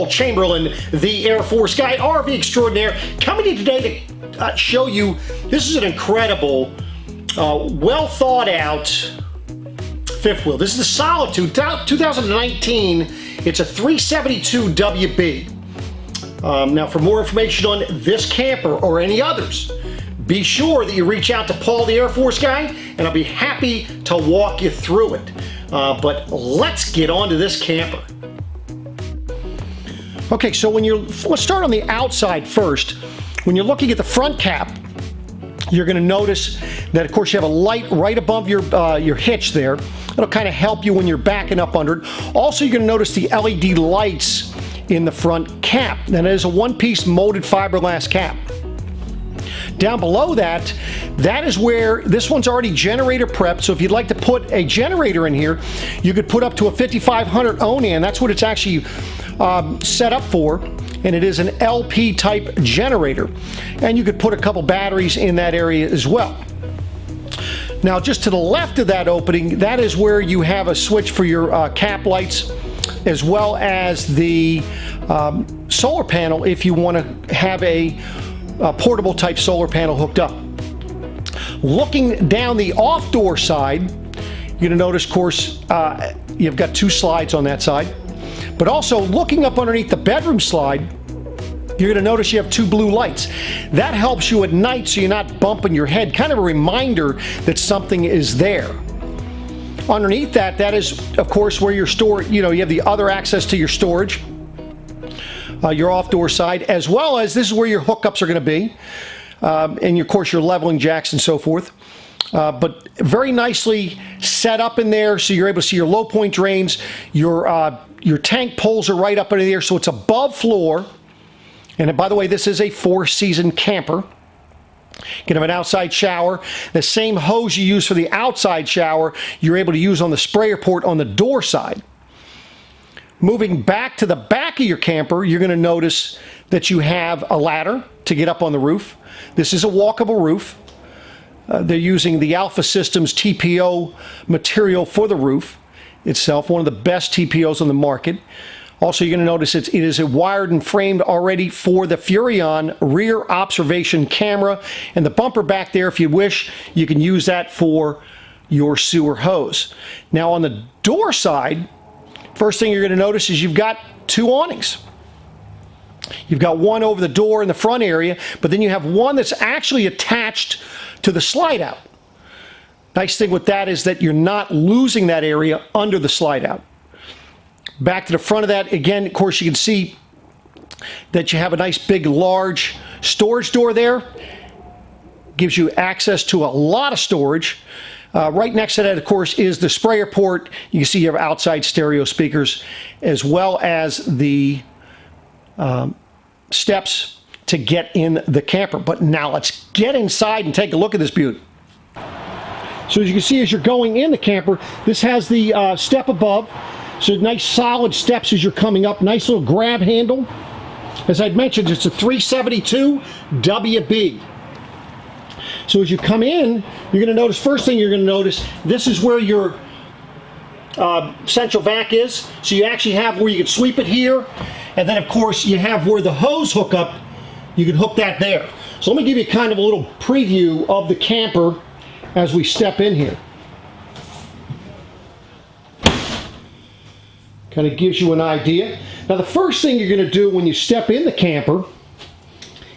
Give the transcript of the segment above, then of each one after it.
Paul Chamberlain, the Air Force guy, RV extraordinaire, coming to you today to show you, this is an incredible, well thought out fifth wheel. This is the Solitude 2019. It's a 372WB. Now, for more information on this camper or any others, be sure that you reach out to Paul the Air Force guy, and I'll be happy to walk you through it. But let's get on to this camper. Okay, so let's start on the outside first. When you're looking at the front cap, you're going to notice that, of course, you have a light right above your hitch there. It'll kind of help you when you're backing up under it. Also, you're going to notice the LED lights in the front cap. And it is a one-piece molded fiberglass cap. Down below that is where this one's already generator prepped. So if you'd like to put a generator in here, you could put up to a 5500 Onan. That's what it's actually set up for. And it is an LP type generator. And you could put a couple batteries in that area as well. Now, just to the left of that opening, that is where you have a switch for your cap lights, as well as the solar panel if you want to have a portable type solar panel hooked up. Looking down the off door side, you're going to notice, of course, you've got two slides on that side. But also looking up underneath the bedroom slide, you're going to notice you have two blue lights. That helps you at night so you're not bumping your head. Kind of a reminder that something is there. Underneath that is, of course, where your you have the other access to your storage, your off-door side, as well as this is where your hookups are going to be, and of course your leveling jacks and so forth. But very nicely set up in there, so you're able to see your low point drains. Your tank poles are right up in the air, so it's above floor. And by the way, this is a 4-season camper. You can have an outside shower. The same hose you use for the outside shower, you're able to use on the sprayer port on the door side. Moving back to the back of your camper, you're going to notice that you have a ladder to get up on the roof. This is a walkable roof. They're using the Alpha Systems TPO material for the roof itself, one of the best TPOs on the market. Also, you're going to notice it is wired and framed already for the Furrion rear observation camera. And the bumper back there, if you wish, you can use that for your sewer hose. Now, on the door side, first thing you're going to notice is you've got two awnings. You've got one over the door in the front area, but then you have one that's actually attached to the slide out. Nice thing with that is that you're not losing that area under the slide out. Back to the front of that, again, of course, you can see that you have a nice big large storage door there. Gives you access to a lot of storage. Right next to that, of course, is the sprayer port. You can see you have outside stereo speakers, as well as the steps to get in the camper. But now let's get inside and take a look at this beauty. So as you can see, as you're going in the camper, this has the step above. So nice solid steps as you're coming up. Nice little grab handle. As I'd mentioned, it's a 372WB. So as you come in, you're going to notice, first thing you're going to notice, this is where your central vac is. So you actually have where you can sweep it here. And then, of course, you have where the hose hook up. You can hook that there. So let me give you kind of a little preview of the camper as we step in here. Kind of gives you an idea. Now, the first thing you're going to do when you step in the camper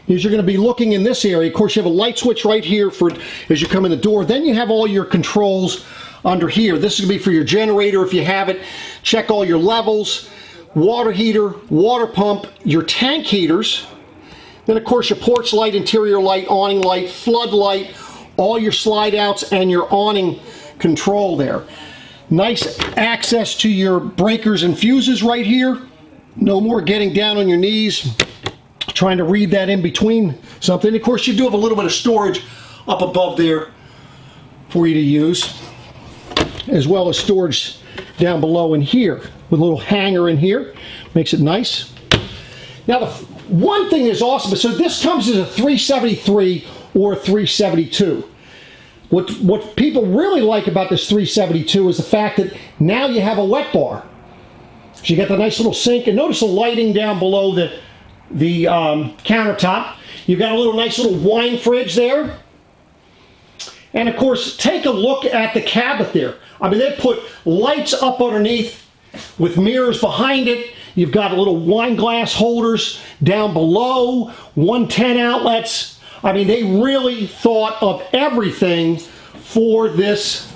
is you're going to be looking in this area. Of course, you have a light switch right here for as you come in the door. Then you have all your controls under here. This is going to be for your generator if you have it. Check all your levels, water heater, water pump, your tank heaters. Then, of course, your porch light, interior light, awning light, flood light, all your slide outs, and your awning control there. Nice access to your breakers and fuses right here. No more getting down on your knees, trying to read that in between something. Of course, you do have a little bit of storage up above there for you to use, as well as storage down below in here with a little hanger in here. Makes it nice. Now, the one thing is awesome, so this comes as a 373 or a 372. What people really like about this 372 is the fact that now you have a wet bar. So you got the nice little sink, and notice the lighting down below the countertop. You've got a nice little wine fridge there. And of course, take a look at the cabinet there. I mean, they put lights up underneath with mirrors behind it. You've got little wine glass holders down below, 110 outlets. I mean, they really thought of everything for this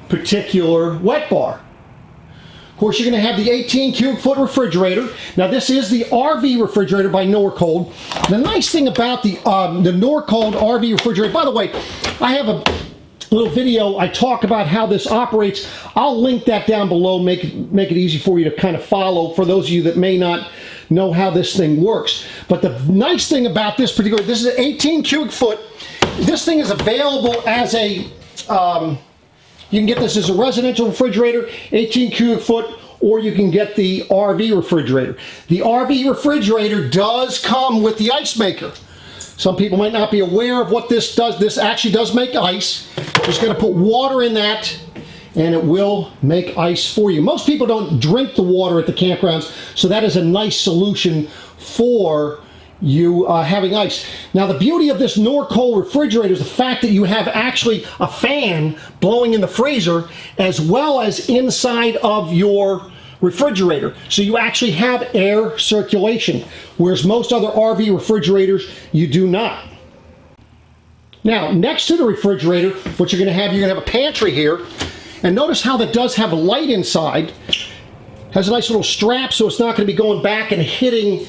particular wet bar. Of course, you're going to have the 18 cubic foot refrigerator. Now, this is the RV refrigerator by Norcold. The nice thing about the Norcold RV refrigerator, by the way, I have a little video I talk about how this operates. I'll link that down below, make it easy for you to kind of follow for those of you that may not know how this thing works. But the nice thing about this particular, this is an 18 cubic foot. This thing is available as a you can get this as a residential refrigerator, 18 cubic foot, or you can get the RV refrigerator. The RV refrigerator does come with the ice maker. Some people might not be aware of what this does. This actually does make ice. Just going to put water in that, and it will make ice for you. Most people don't drink the water at the campgrounds, so that is a nice solution for you having ice. Now, the beauty of this Norcold refrigerator is the fact that you have actually a fan blowing in the freezer as well as inside of your refrigerator. So you actually have air circulation, whereas most other RV refrigerators, you do not. Now, next to the refrigerator, what you're going to have a pantry here. And notice how that does have a light inside. Has a nice little strap, so it's not going to be going back and hitting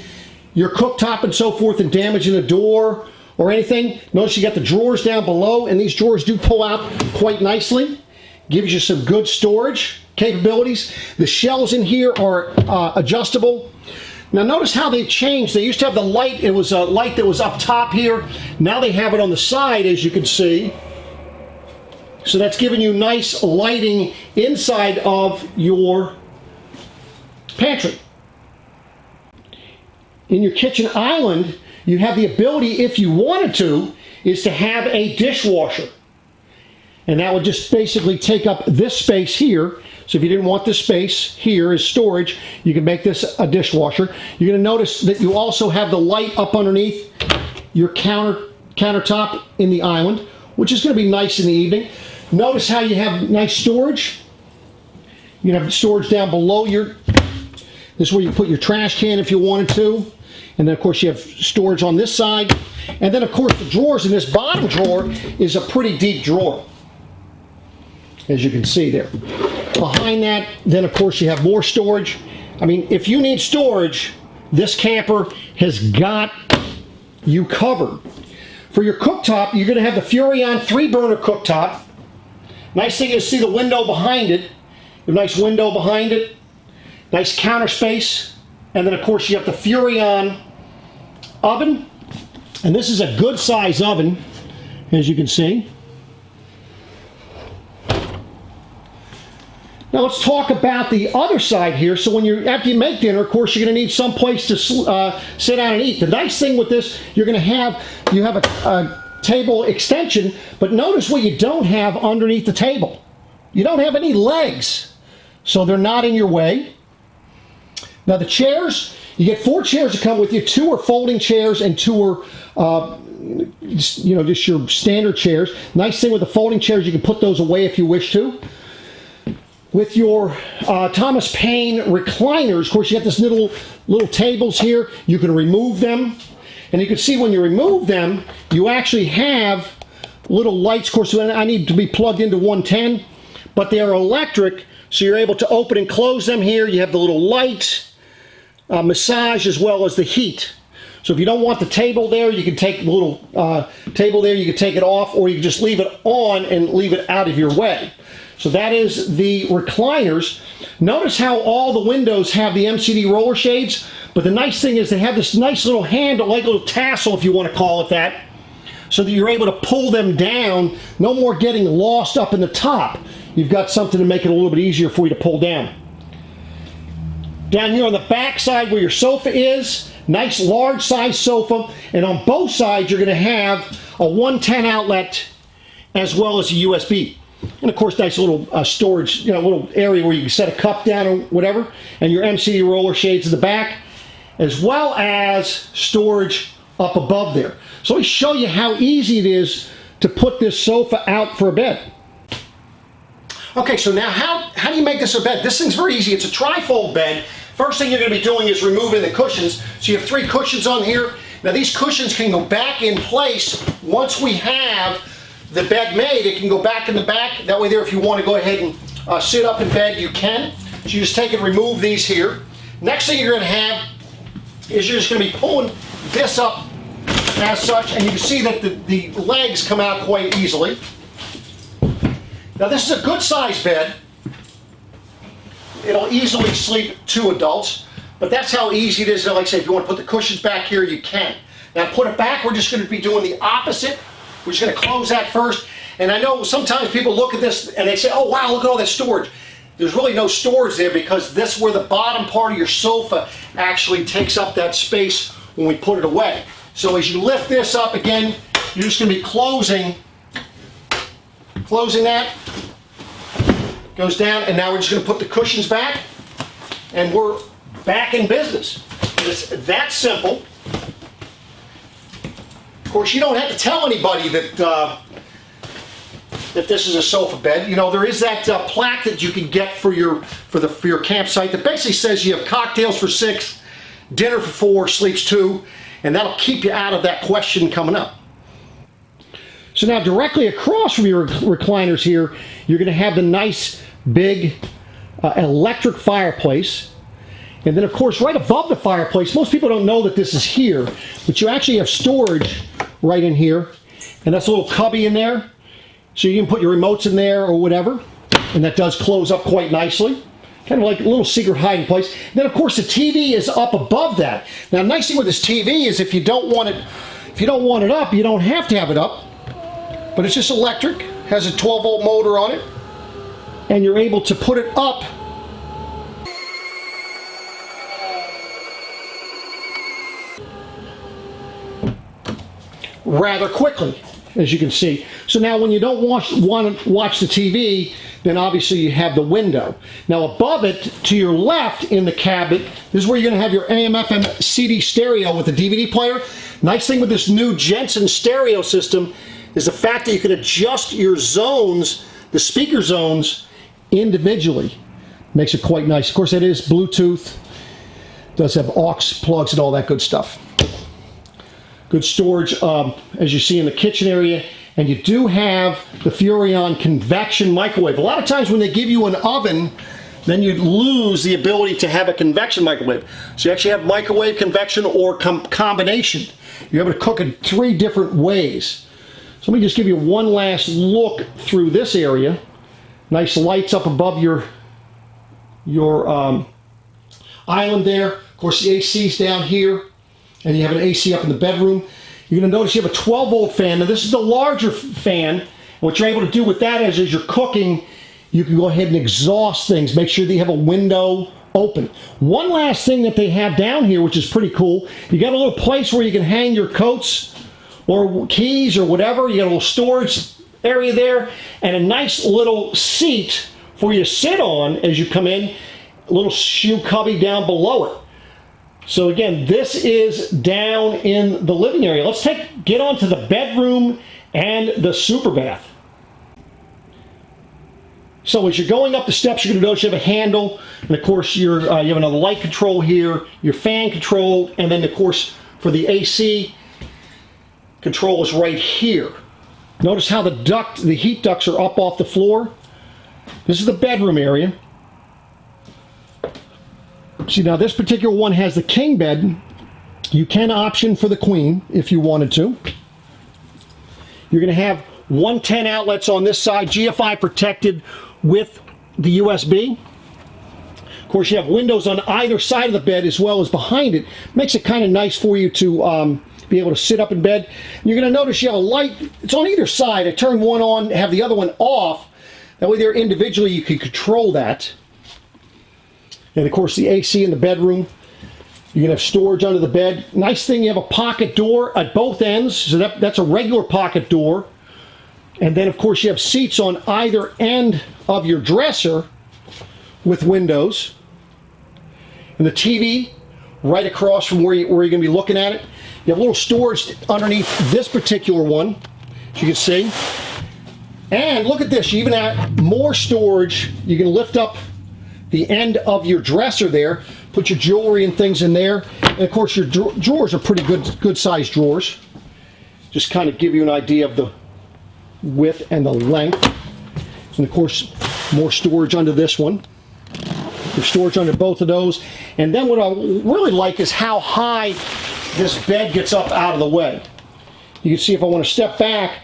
your cooktop and so forth and damaging the door or anything. Notice you got the drawers down below, and these drawers do pull out quite nicely. Gives you some good storage capabilities. The shelves in here are adjustable. Now notice how they've changed. They used to have the light, it was a light that was up top here. Now they have it on the side, as you can see. So that's giving you nice lighting inside of your pantry. In your kitchen island, you have the ability, if you wanted to, is to have a dishwasher. And that would just basically take up this space here. So if you didn't want this space here as storage, you can make this a dishwasher. You're going to notice that you also have the light up underneath your countertop in the island, which is going to be nice in the evening. Notice how you have nice storage. You can have storage down below your, this is where you put your trash can if you wanted to. And then of course you have storage on this side. And then of course the drawers in this bottom drawer is a pretty deep drawer, as you can see there. Behind that, then of course you have more storage. I mean, if you need storage, this camper has got you covered. For your cooktop, you're going to have the Furrion 3-burner cooktop. Nice thing is, see the window behind it. A nice window behind it. Nice counter space. And then of course you have the Furrion oven. And this is a good size oven, as you can see. Now let's talk about the other side here. So after you make dinner, of course, you're going to need some place to sit down and eat. The nice thing with this, you have a table extension, but notice what you don't have underneath the table. You don't have any legs, so they're not in your way. Now the chairs, you get 4 chairs to come with you. 2 are folding chairs and 2 are just your standard chairs. Nice thing with the folding chairs, you can put those away if you wish to. With your Thomas Paine recliners, of course, you have this little tables here. You can remove them. And you can see when you remove them, you actually have little lights. Of course, I need to be plugged into 110, but they are electric, so you're able to open and close them here. You have the little light, massage, as well as the heat. So if you don't want the table there, you can take the little table there, you can take it off, or you can just leave it on and leave it out of your way. So that is the recliners. Notice how all the windows have the MCD roller shades, but the nice thing is they have this nice little handle, like a little tassel if you want to call it that, so that you're able to pull them down. No more getting lost up in the top. You've got something to make it a little bit easier for you to pull down. Down here on the back side where your sofa is, nice large size sofa, and on both sides you're going to have a 110 outlet as well as a USB. And of course, nice little storage, little area where you can set a cup down or whatever, and your MCD roller shades in the back, as well as storage up above there. So let me show you how easy it is to put this sofa out for a bed. Okay, so now how do you make this a bed? This thing's very easy. It's a trifold bed. First thing you're going to be doing is removing the cushions. So you have 3 cushions on here. Now these cushions can go back in place once we have the bed made. It can go back in the back. That way there, if you want to go ahead and sit up in bed, you can. So you just take and remove these here. Next thing you're going to have is you're just going to be pulling this up as such, and you can see that the legs come out quite easily. Now this is a good size bed. It'll easily sleep 2 adults, but that's how easy it is. Like I say, if you want to put the cushions back here, you can. Now put it back, we're just going to be doing the opposite. We're just going to close that first. And I know sometimes people look at this and they say, oh wow, look at all that storage. There's really no storage there because this is where the bottom part of your sofa actually takes up that space when we put it away. So as you lift this up again, you're just going to be closing that. Goes down, and now we're just going to put the cushions back, and we're back in business. It's that simple. Of course, you don't have to tell anybody that this is a sofa bed. There is that plaque that you can get for your campsite that basically says you have cocktails for 6, dinner for 4, sleeps 2, and that'll keep you out of that question coming up. So now directly across from your recliners here, you're going to have the nice big electric fireplace. And then of course right above the fireplace, most people don't know that this is here, but you actually have storage right in here. And that's a little cubby in there. So you can put your remotes in there or whatever. And that does close up quite nicely. Kind of like a little secret hiding place. Then of course the TV is up above that. Now the nice thing with this TV is if you don't want it up, you don't have to have it up. But it's just electric, has a 12-volt motor on it, and you're able to put it up rather quickly, as you can see. So now when you don't want to watch the TV, then obviously you have the window. Now above it, to your left in the cabinet, this is where you're going to have your AM/FM CD stereo with the DVD player. Nice thing with this new Jensen stereo system is the fact that you can adjust your zones, the speaker zones, individually. Makes it quite nice. Of course, it is Bluetooth. Does have aux plugs and all that good stuff. Good storage, as you see in the kitchen area. And you do have the Furrion convection microwave. A lot of times when they give you an oven, then you lose the ability to have a convection microwave. So you actually have microwave, convection, or combination. You're able to cook in 3 different ways. So let me just give you one last look through this area. Nice lights up above your island there. Of course, the AC's down here, and you have an AC up in the bedroom. You're going to notice you have a 12-volt fan. Now, this is the larger fan. And what you're able to do with that is, as you're cooking, you can go ahead and exhaust things. Make sure that you have a window open. One last thing that they have down here, which is pretty cool, you got a little place where you can hang your coats or keys or whatever. You got a little storage area there and a nice little seat for you to sit on as you come in. A little shoe cubby down below it. So again, this is down in the living area. Let's get on to the bedroom and the super bath. So as you're going up the steps, you're going to notice you have a handle, and of course you have another light control here, your fan control, and then of course for the AC control is right here. Notice how the heat ducts are up off the floor. This is the bedroom area. See, now this particular one has the king bed. You can option for the queen if you wanted to. You're going to have 110 outlets on this side, GFI protected with the USB. Of course, you have windows on either side of the bed as well as behind it. Makes it kind of nice for you to be able to sit up in bed. And you're going to notice you have a light. It's on either side. I turn one on, have the other one off. That way there individually you can control that. And of course the AC in the bedroom. You can have storage under the bed. Nice thing, you have a pocket door at both ends. So that's a regular pocket door. And then of course you have seats on either end of your dresser with windows. And the TV right across from where you're going to be looking at it. You have a little storage underneath this particular one, as you can see. And look at this, you even have more storage. You can lift up the end of your dresser there, put your jewelry and things in there. And of course your drawers are pretty good sized drawers. Just kind of give you an idea of the width and the length. And of course more storage under this one. There's storage under both of those. And then what I really like is how high this bed gets up out of the way. You can see if I want to step back,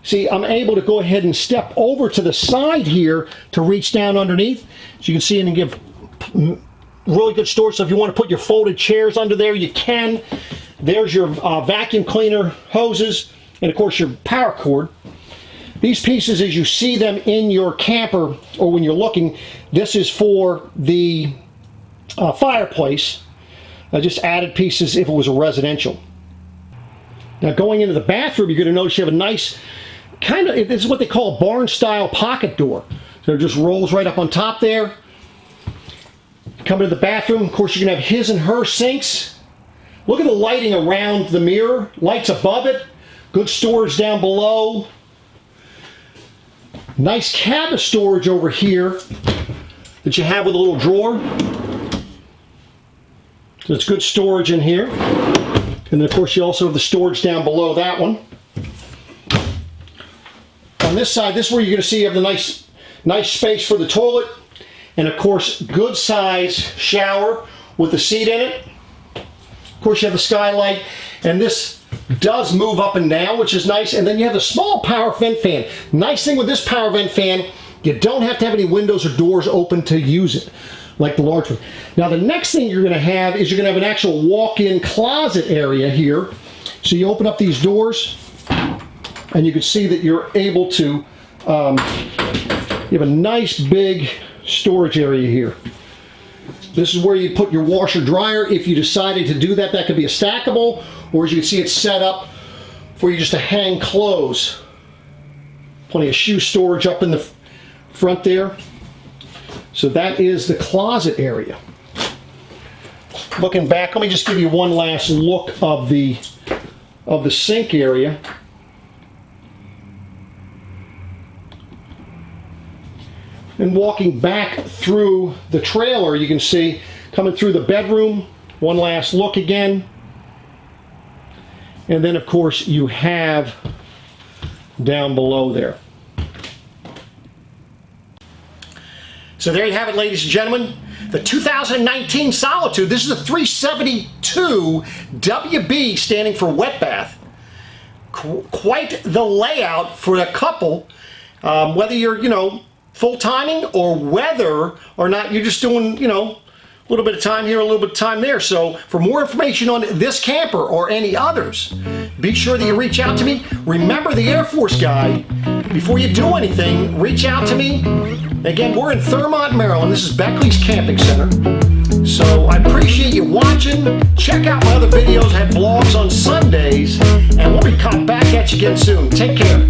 see I'm able to go ahead and step over to the side here to reach down underneath. So you can see and give really good storage. So if you want to put your folded chairs under there, you can. There's your vacuum cleaner hoses and of course your power cord. These pieces, as you see them in your camper or when you're looking, this is for the fireplace. I just added pieces if it was a residential. Now going into the bathroom, you're going to notice you have a nice kind of, this is what they call a barn style pocket door. So it just rolls right up on top there. Come into the bathroom, of course you're going to have his and her sinks. Look at the lighting around the mirror, lights above it, good storage down below. Nice cabinet storage over here that you have with a little drawer. So it's good storage in here. And then of course you also have the storage down below that one. On this side, this is where you're going to see you have the nice space for the toilet. And of course, good size shower with the seat in it. Of course you have the skylight. And this does move up and down, which is nice. And then you have the small power vent fan. Nice thing with this power vent fan, you don't have to have any windows or doors open to use it like the large one. Now the next thing you're going to have is you're going to have an actual walk-in closet area here. So you open up these doors and you can see that you're able to, you have a nice big storage area here. This is where you put your washer dryer. If you decided to do that, that could be a stackable, or as you can see, it's set up for you just to hang clothes. Plenty of shoe storage up in the front there. So that is the closet area. Looking back, let me just give you one last look of the sink area. And walking back through the trailer, you can see coming through the bedroom, one last look again. And then of course you have down below there. So there you have it, ladies and gentlemen. The 2019 Solitude. This is a 372WB, standing for wet bath. Quite the layout for a couple, whether you're, full timing or whether or not you're just doing, a little bit of time here, a little bit of time there. So for more information on this camper or any others, be sure that you reach out to me. Remember the Air Force guy. Before you do anything, reach out to me. Again, we're in Thurmont, Maryland. This is Beckley's Camping Center. So I appreciate you watching. Check out my other videos. I have vlogs on Sundays. And we'll be coming back at you again soon. Take care.